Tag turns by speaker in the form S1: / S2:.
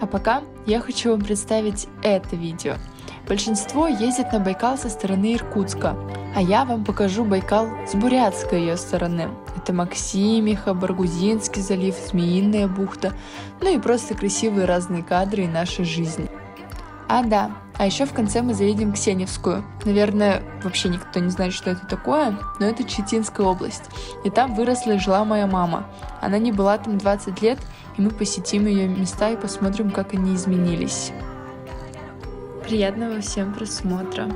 S1: А пока я хочу вам представить это видео. Большинство ездит на Байкал со стороны Иркутска, а я вам покажу Байкал с бурятской ее стороны. Это Максимиха, Баргузинский залив, Змеиная бухта, ну и просто красивые разные кадры нашей жизни. А еще в конце мы заедем в Ксеневскую. Наверное, вообще никто не знает, что это такое, но это Читинская область. И там выросла и жила моя мама. Она не была там 20 лет, и мы посетим ее места и посмотрим, как они изменились. Приятного всем просмотра!